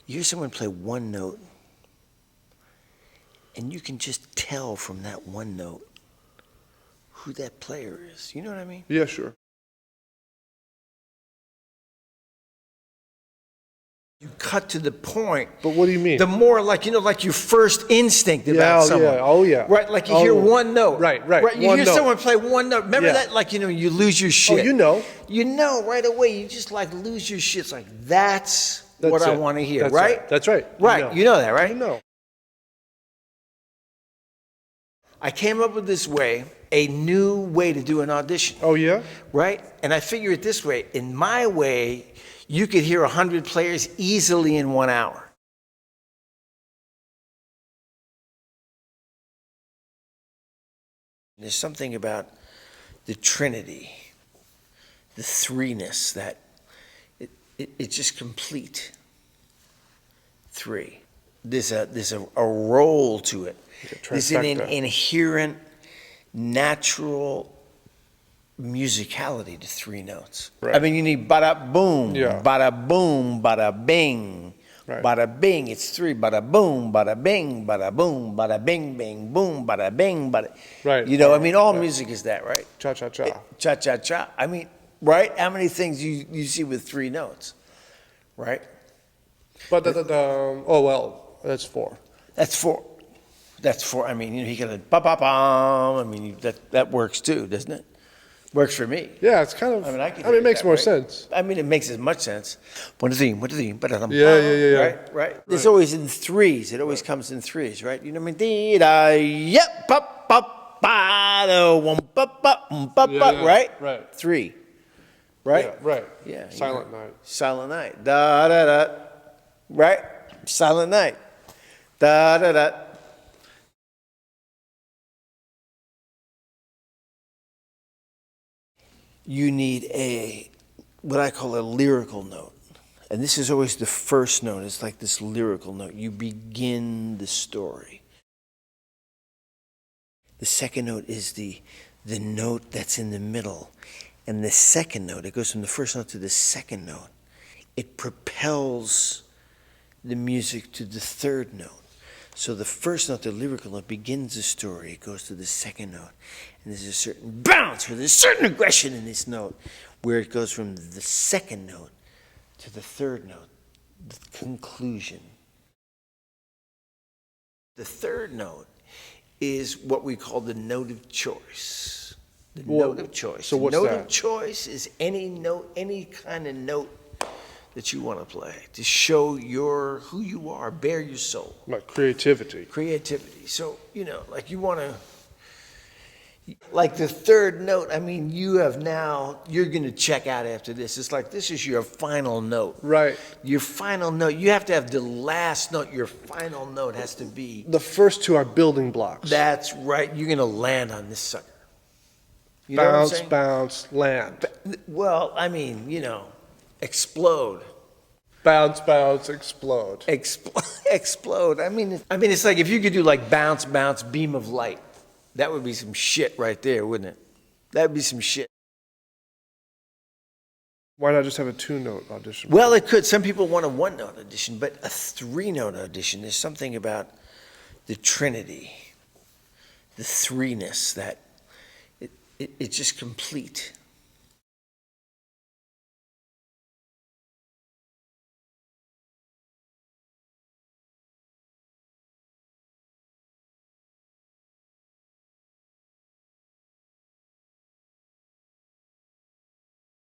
You hear someone play one note, and you can just tell from that one note who that player is. You know what I mean? Yeah, sure. You cut to the point. But what do you mean? The more like, like your first instinct about someone. Yeah, oh yeah. Right, like you hear one note. Right. You One hear note. someone play one note. Remember that? Like, you lose your shit. Oh, you know. You know right away. You just like lose your shit. It's like, that's what I want to hear, That's right? That's right. Right, you know that, right? You know. I came up with this way, a new way to do an audition. Oh, yeah? Right? And I figure it this way. In my way, you could hear 100 players easily in 1 hour. There's something about the Trinity, the threeness, that it's just complete. Three. There's a role to it. There's an inherent, natural musicality to three notes. Right. I mean, you need bada boom, Yeah. bada boom, bada bing, Right. bada bing. It's three. Bada boom, bada bing, bada boom, bada bing, bing, boom, bada bing, bada. Right. I mean, all music is that, right? Cha cha cha. Cha cha cha. I mean, right? How many things you see with three notes, right? But oh well, that's four. That's four. That's four. I mean, he got a ba ba bum. I mean, that works too, doesn't it? Works for me. Yeah, it's kind of. I mean, it makes more sense. I mean, it makes as much sense. What a theme. Yeah. Right. It's always in threes. It always comes in threes, right? You know what I mean? Dee da yep, pop pop ba da wum pop pop Yeah. right? Right. Three. Right. Yeah, right. Yeah. Silent night. Silent night. Da da da. Right. Silent night. Da da da. You need what I call a lyrical note. And this is always the first note. It's like this lyrical note. You begin the story. The second note is the note that's in the middle. And the second note, it goes from the first note to the second note. It propels the music to the third note. So the first note, the lyrical note, begins the story. It goes to the second note. And there's a certain bounce, or there's a certain aggression in this note, where it goes from the second note to the third note, the conclusion. The third note is what we call the note of choice. The note of choice. So what's note that? of choice is any note, any kind of note that you want to play to show who you are, bare your soul. Like creativity. Creativity. So, like you want to, like the third note, I mean, you're going to check out after this. It's like, this is your final note. Right. Your final note. You have to have the last note. Your final note has to be. The first two are building blocks. That's right. You're going to land on this sucker. You know what I'm saying? Bounce, land. Well, I mean, explode. Bounce, explode. Explode. I mean, it's like if you could do like bounce, bounce, beam of light. That would be some shit right there, wouldn't it? That would be some shit. Why not just have a two-note audition? Well, it could. Some people want a one-note audition, but a three-note audition, there's something about the Trinity, the threeness, that it's just complete.